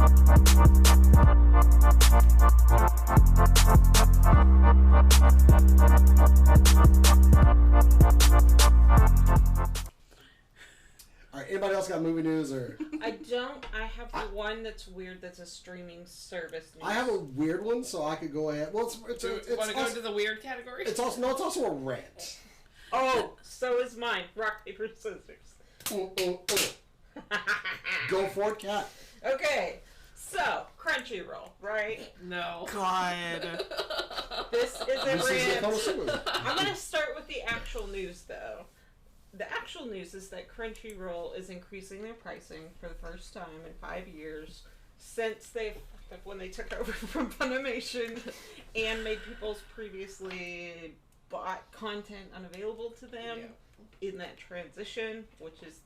Alright, anybody else got movie news or? I don't. I have the one that's weird. That's a streaming service. News. I have a weird one, so I could go ahead. Well, it's want to go into the weird category? It's also a rant. Oh, so is mine. Rock, paper, scissors. Go for it, Kat. Okay, so Crunchyroll, right? No. God. This is a This is a rant. connoisseur. I'm gonna start with the actual news, though. The actual news is that Crunchyroll is increasing their pricing for the first time in 5 years since when they took over from Funimation and made people's previously bought content unavailable to them in that transition, which is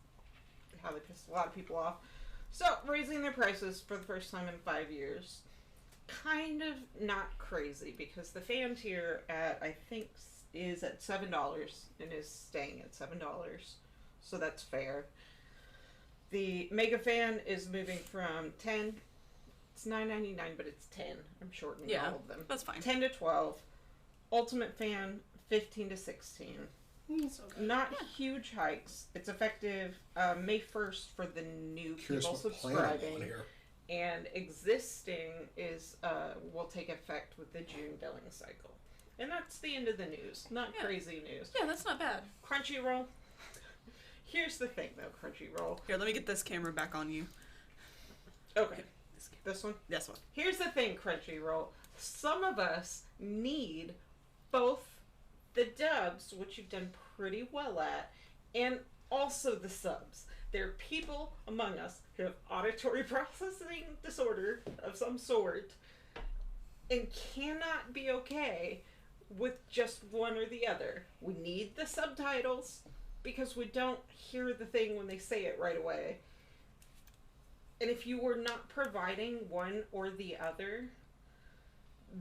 how they pissed a lot of people off. So, raising their prices for the first time in 5 years. Kind of not crazy, because the fan tier at, I think, is at $7 and is staying at $7. So that's fair. The Mega Fan is moving from 10. It's $9.99, but it's 10. I'm shortening all of them. That's fine. 10 to 12. Ultimate Fan, 15 to 16. Not huge hikes. It's effective May 1st for the new people subscribing. And existing is will take effect with the June billing cycle. And that's the end of the news. Not crazy news. Yeah, that's not bad. Crunchyroll. Here's the thing, though, Crunchyroll. Here, let me get this camera back on you. Okay. This one? This one. Here's the thing, Crunchyroll. Some of us need both the dubs, which you've done pretty well at, and also the subs. There are people among us who have auditory processing disorder of some sort and cannot be okay with just one or the other. We need the subtitles because we don't hear the thing when they say it right away. And if you were not providing one or the other,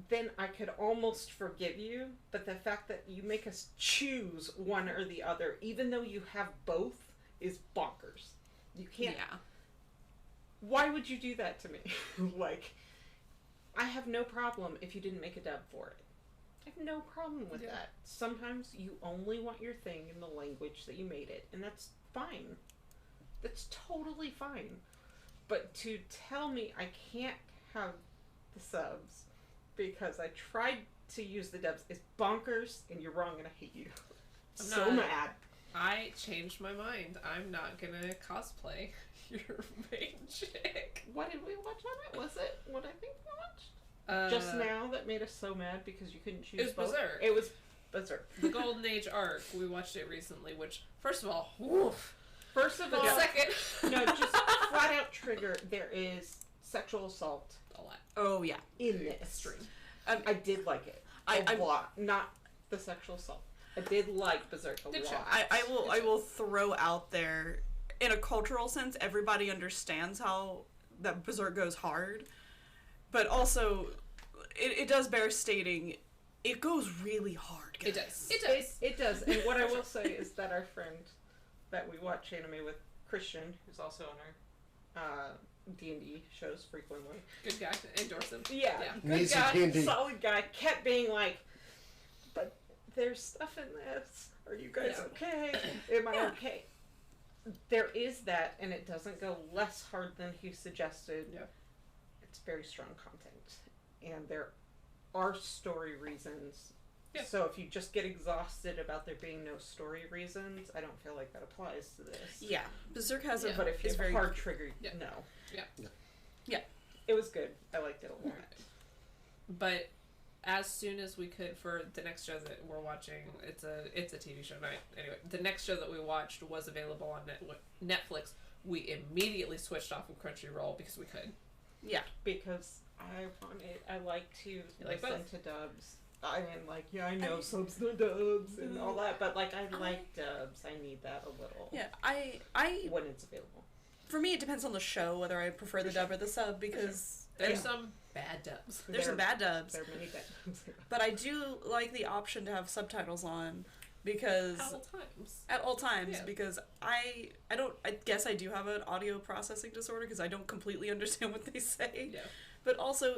then I could almost forgive you. But the fact that you make us choose one or the other, even though you have both, is bonkers. You can't. Yeah. Why would you do that to me? Like, I have no problem if you didn't make a dub for it. I have no problem with that. Sometimes you only want your thing in the language that you made it, and that's fine. That's totally fine. But to tell me I can't have the subs because I tried to use the dubs is bonkers, and you're wrong, and I hate you. I'm so mad. I changed my mind. I'm not gonna cosplay your main chick. What did we watch on it? Was it what I think we watched? Just now that made us so mad because you couldn't choose both. Berserk. It was Berserk. The Golden Age arc. We watched it recently, which, first of all, woof. First of all, second. No, just flat out trigger. There is sexual assault. A lot. Oh, yeah. In this. Extreme. I did like it. A lot. Not the sexual assault. I did like Berserk a lot. I will throw out there, in a cultural sense, everybody understands how that Berserk goes hard, but also it does bear stating it goes really hard, guys. It does. It does. And what I will say is that our friend that we watch anime with, Christian, who's also on our D&D shows frequently. Good guy. Endorse him. Yeah. Good guy, solid guy, kept being like, but there's stuff in this. Are you guys okay? Am I okay? There is that, and it doesn't go less hard than he suggested. Yeah. It's very strong content. And there are story reasons. Yeah. So if you just get exhausted about there being no story reasons, I don't feel like that applies to this. Yeah. Berserk has a... But if you have a hard trigger, no. Yeah. It was good. I liked it a lot. But as soon as we could, for the next show that we're watching, it's a TV show night. Anyway, the next show that we watched was available on Netflix. We immediately switched off of Crunchyroll because we could. Yeah. Because I like to listen to dubs. I mean, I know subs no dubs and all that, but I like dubs. I need that a little. Yeah, I when it's available. For me, it depends on the show whether I prefer the dub or the sub, because there's some bad dubs. There's some bad dubs. There are many bad dubs. But I do like the option to have subtitles on, because At all times. at all times Yeah. because I guess I do have an audio processing disorder because I don't completely understand what they say. Yeah. But also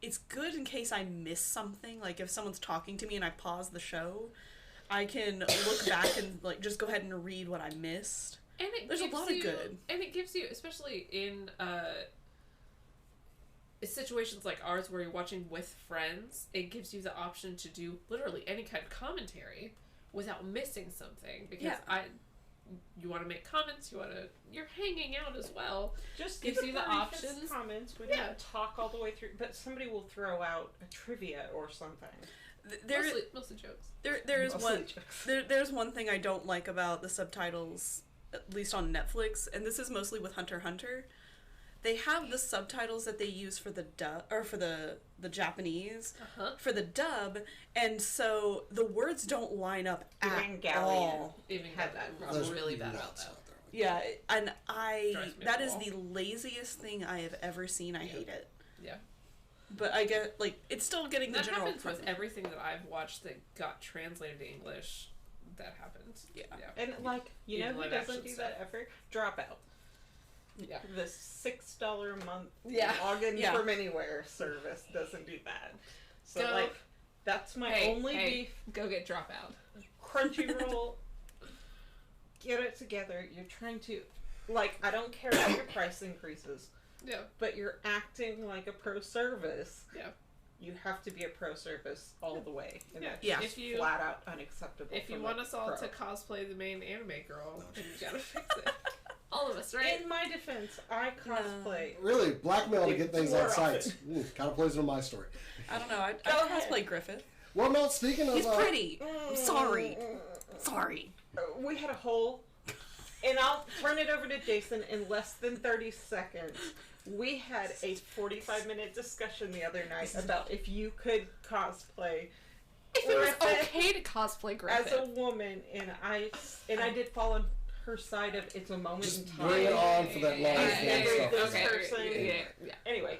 it's good in case I miss something. Like if someone's talking to me and I pause the show, I can look back and like just go ahead and read what I missed. And it There's a gives lot of you, good. And it gives you, especially in situations like ours where you're watching with friends, it gives you the option to do literally any kind of commentary without missing something. Because Yeah. you want to make comments, you're hanging out as well. Just Gives give you the options. Comments. We Yeah. don't talk all the way through, but somebody will throw out a trivia or something. Mostly jokes. There's Mostly one jokes. there's one thing I don't like about the subtitles, at least on Netflix, and this is mostly with Hunter x Hunter. They have the subtitles that they use for the dub or for the Japanese for the dub, and so the words don't line up at Evangelion. all. Even Had had that that There's really bad about nuts that. out there. Yeah, and Drives me that up is the the laziest thing I have ever seen. I hate it. Yeah. But I get like it's still getting the That general. happens with everything that I've watched that got translated to English. That happens. Yeah. And like, you know Even who live doesn't action do that ever? Dropout. Yeah. The $6 a month Yeah. login Yeah. from anywhere service doesn't do that. So Go. like, that's my only beef. Go get Dropout. Crunchyroll, get it together. You're trying to, like, I don't care about your price increases, Yeah. but you're acting like a pro service. Yeah. You have to be a pro service all the way. And Yeah. that's Yeah. just If you- flat out unacceptable. If you from want a us all pro. to cosplay the main anime girl, then you gotta fix it. All of us, right? In my defense, I cosplay. Really, blackmail to get things on More sites. Kind of plays into my story. I don't know. I Go ahead. cosplay Griffith. Well, no, speaking of... He's pretty. I'm sorry. We had a whole, and I'll turn it over to Jason in less than 30 seconds. We had a 45-minute discussion the other night about if you could cosplay If it was Griffith okay to cosplay Griffith. as a woman, and I did fall on her side of it's a moment in Just time. bring it on for that long I've never stuff. this Okay. person. Yeah. Anyway,